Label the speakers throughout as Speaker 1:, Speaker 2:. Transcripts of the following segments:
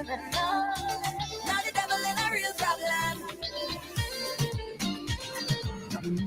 Speaker 1: Now the devil in a real problem.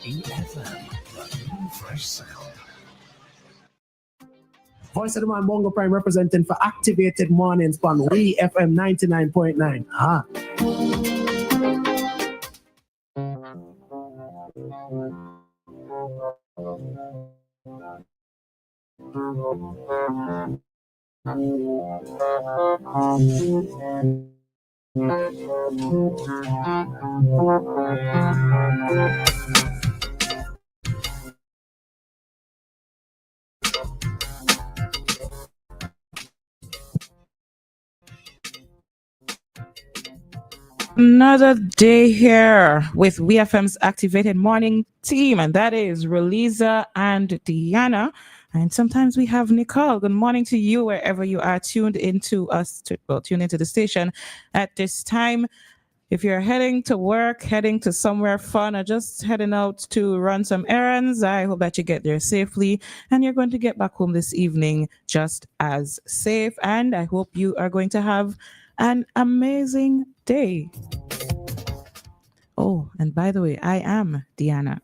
Speaker 2: WEFM, the new fresh sound. Voice of the Man, Bongo Prime, representing for Activated Mornings on WEFM 99.9. Ah.
Speaker 3: Another day here with WEFM's Activated Morning team, and that is Roleza and Dianna. And sometimes we have Nicole. Good morning to you wherever you are tuned into the station at this time. If you're heading to work, heading to somewhere fun, or just heading out to run some errands, I hope that you get there safely and you're going to get back home this evening just as safe. And I hope you are going to have an amazing day. Oh, and by the way, I am Dianna.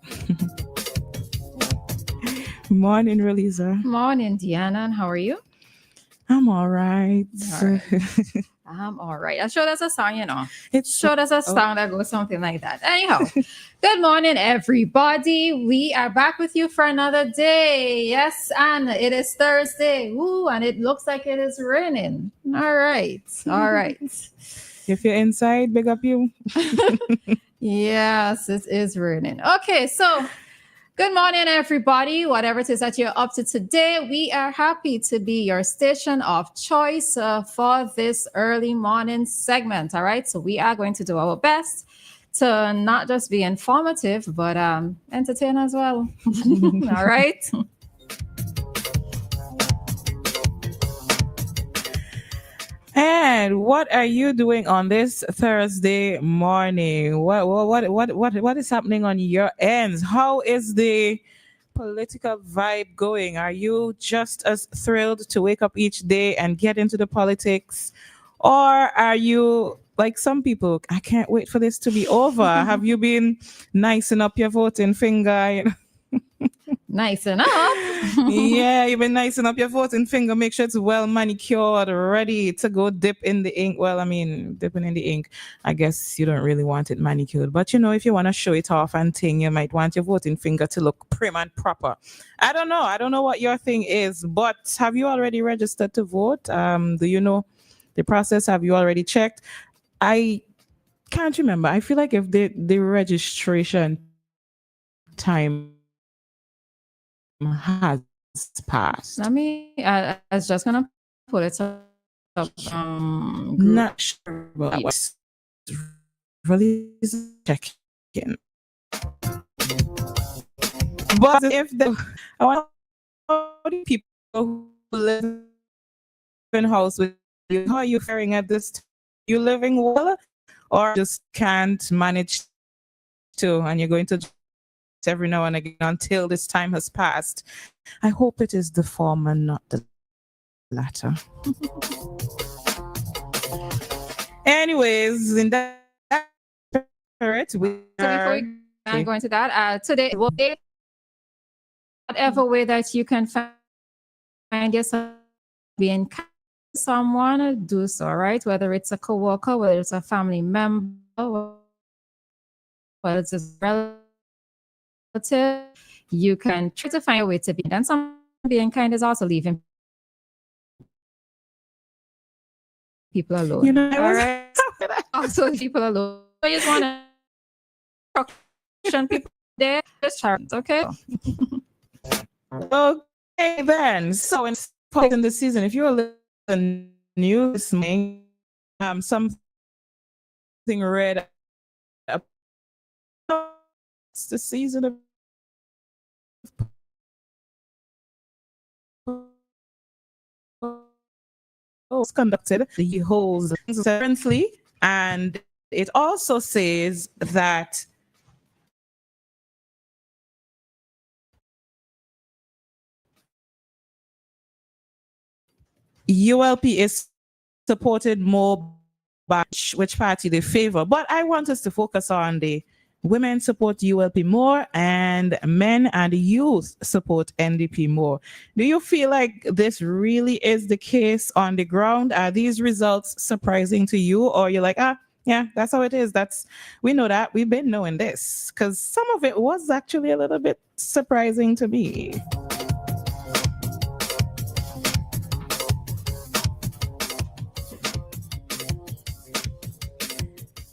Speaker 3: Morning, Roleza.
Speaker 4: Morning, Dianna. And how are you?
Speaker 3: I'm all right.
Speaker 4: I'm all right. I'm sure there's a song,
Speaker 3: It's
Speaker 4: sure there's a song that goes something like that. Anyhow, good morning, everybody. We are back with you for another day. Yes, and it is Thursday. Ooh, and it looks like it is raining. All right. All right.
Speaker 3: If you're inside, big up you.
Speaker 4: Yes, it is raining. Okay, so good morning, everybody. Whatever it is that you're up to today, we are happy to be your station of choice for this early morning segment. All right, so we are going to do our best to not just be informative, but entertain as well. All right.
Speaker 3: And what are you doing on this Thursday morning? What is happening on your ends? How is the political vibe going? Are you just as thrilled to wake up each day and get into the politics? Or are you like some people, I can't wait for this to be over? Have you been nicing up your voting finger?
Speaker 4: Nice enough.
Speaker 3: Yeah, you've been nicing up your voting finger. Make sure it's well manicured, ready to go dip in the ink. Well, I mean, dipping in the ink, I guess you don't really want it manicured. But if you want to show it off and thing, you might want your voting finger to look prim and proper. I don't know. I don't know what your thing is, but have you already registered to vote? Do you know the process? Have you already checked? I can't remember. I feel like if the registration time has passed.
Speaker 4: I was just gonna put it up.
Speaker 3: Not sure, but I was really checking. But if I want the people who live in house with you, how are you faring at this time? You living well, or just can't manage to, and you're going to every now and again until this time has passed? I hope it is the former, not the latter. Anyways, in that spirit,
Speaker 4: before we go into that, today, whatever way that you can find yourself being kind to someone, do so, right? Whether it's a coworker, whether it's a family member, whether it's a relative, you can try to find a way to be. And some being kind is also leaving people alone. All right. Also, people alone. So you just want to people there, just charity, okay?
Speaker 3: Okay, then. So in the season, if you're listening new this morning, something read up. It's the season of conducted the holds currently, and it also says that ULP is supported more about which party they favor. But I want us to focus on the women support ULP more and men and youth support NDP more. Do you feel like this really is the case on the ground? Are these results surprising to you, or you're like, yeah, that's how it is. We know that. We've been knowing this, because some of it was actually a little bit surprising to me.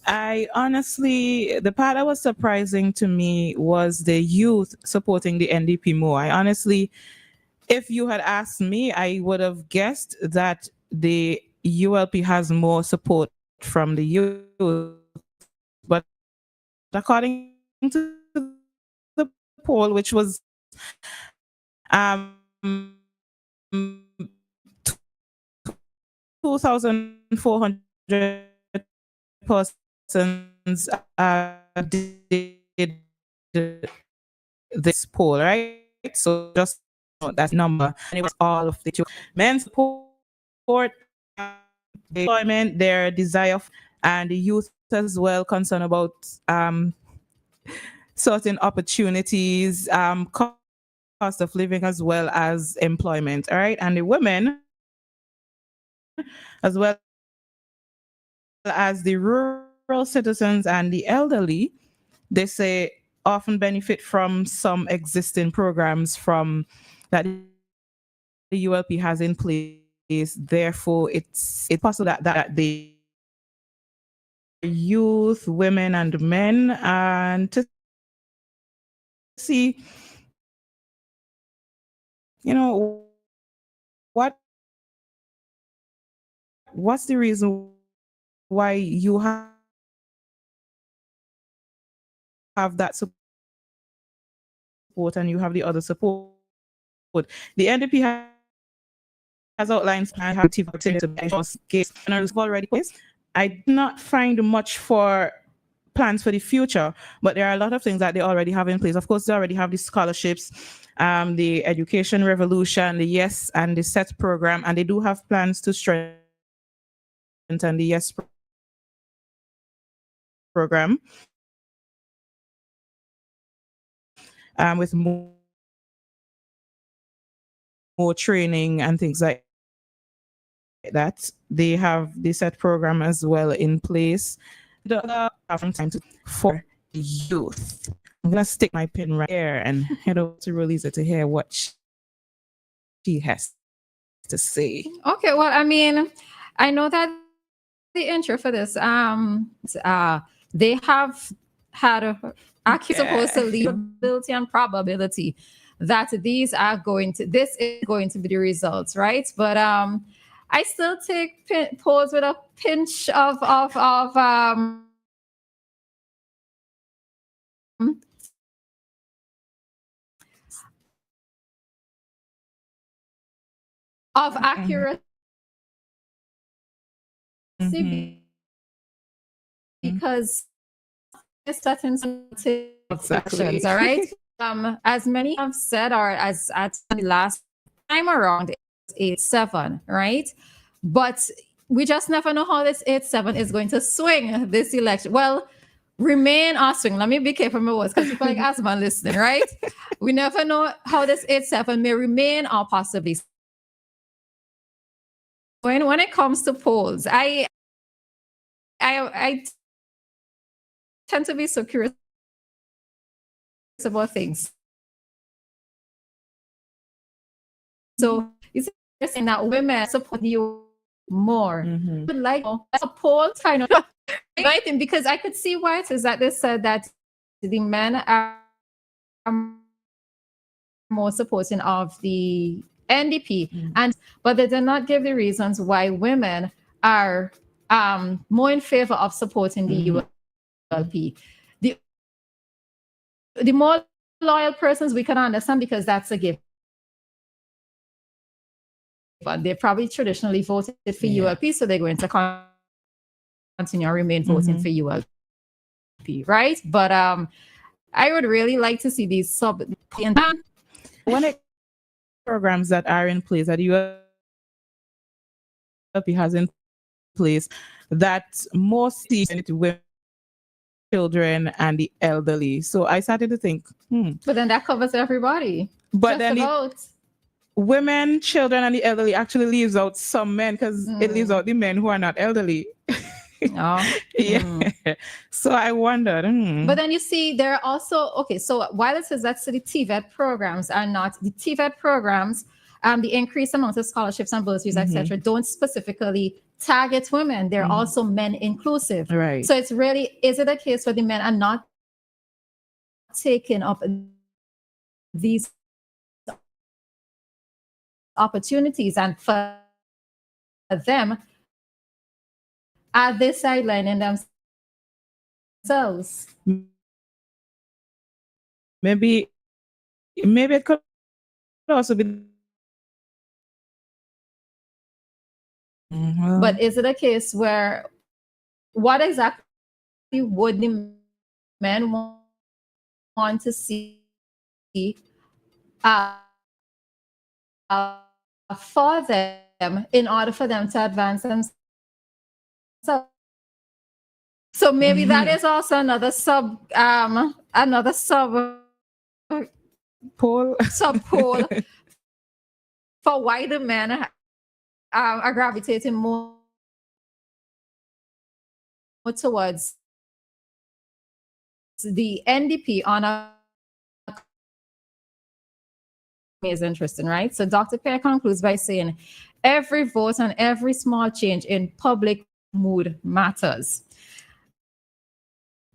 Speaker 3: I honestly, the part that was surprising to me was the youth supporting the NDP more. I honestly, if you had asked me, I would have guessed that the ULP has more support from the youth. But according to the poll, which was 2,400 persons did this poll, right? So just that number, and it was all of the men support employment, their desire, and the youth as well, concerned about certain opportunities, cost of living, as well as employment. All right, and the women, as well as the rural citizens and the elderly, they say often benefit from some existing programs from that the ULP has in place. Therefore, it's possible that the youth, women, and men, and to see, what's the reason why you have that support and you have the other support. The NDP has outlined and have case and already placed. I did not find much for plans for the future, but there are a lot of things that they already have in place. Of course, they already have the scholarships, the education revolution, the YES and the SET program, and they do have plans to strengthen the YES program with more training and things like that. They have the SET program as well in place. The time for youth. I'm gonna stick my pin right here and head over to Roleza to hear what she has to say.
Speaker 4: Okay, well, I mean, I know that the intro for this, they have had supposed to leave ability and probability that this is going to be the results, right? But I still take polls with a pinch of accuracy because it's certain actions, all right? As many have said, or as at the last time around, it's 8-7, right? But we just never know how this 8-7 is going to swing this election. Well, remain or swing. Let me be careful with my words because people like Asman listening, right? We never know how this 8-7 may remain or possibly. When it comes to polls, I tend to be so curious about things. So it's interesting that women support you more. But like a poll kind of right? Because I could see why it is that they said that the men are more supporting of the NDP, but they did not give the reasons why women are more in favor of supporting the ULP. The more loyal persons we can understand because that's a gift. But they probably traditionally voted for ULP, so they're going to continue or remain voting for ULP, right? But I would really like to see these
Speaker 3: when it programs that are in place that ULP has in place that most seats women, children, and the elderly. So I started to think,
Speaker 4: But then that covers everybody.
Speaker 3: but
Speaker 4: Just
Speaker 3: then
Speaker 4: about.
Speaker 3: women, children, and the elderly actually leaves out some men because it leaves out the men who are not elderly.
Speaker 4: Oh.
Speaker 3: Yeah. So I wondered.
Speaker 4: But then you see, there are also, okay, so while it says that's the TVET programs are not, the TVET programs, the increased amount of scholarships and bursaries, etc., don't specifically target women. They're also men inclusive.
Speaker 3: Right.
Speaker 4: So it's really, is it a case where the men are not taking up these opportunities, and for them, are they sidelining themselves?
Speaker 3: Maybe it could also be.
Speaker 4: But is it a case where, what exactly would the men want to see for them in order for them to advance themselves? So maybe that is also another sub
Speaker 3: Paul?
Speaker 4: sub-pole for why the men are gravitating more towards the NDP on a is interesting, right? So Dr. Pear concludes by saying, every vote and every small change in public mood matters.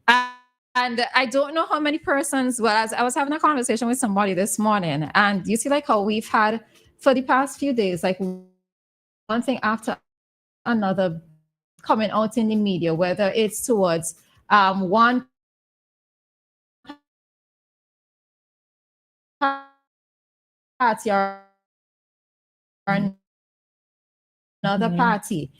Speaker 4: And I don't know how many persons, well, as I was having a conversation with somebody this morning, and you see like how we've had for the past few days, like one thing after another coming out in the media, whether it's towards one party or another party.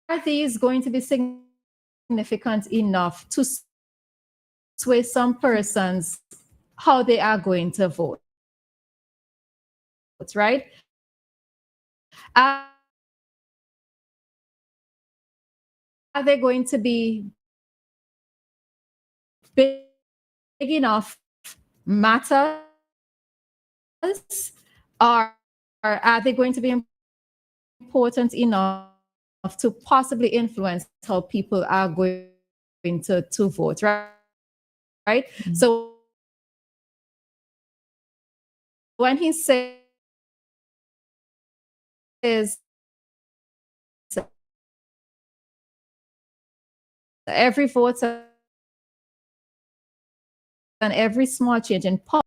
Speaker 4: Are these going to be significant enough to sway some persons how they are going to vote? Right? Are they going to be big enough matters, or are they going to be important enough to possibly influence how people are going to vote, right? So when he says every vote and every small change in policy,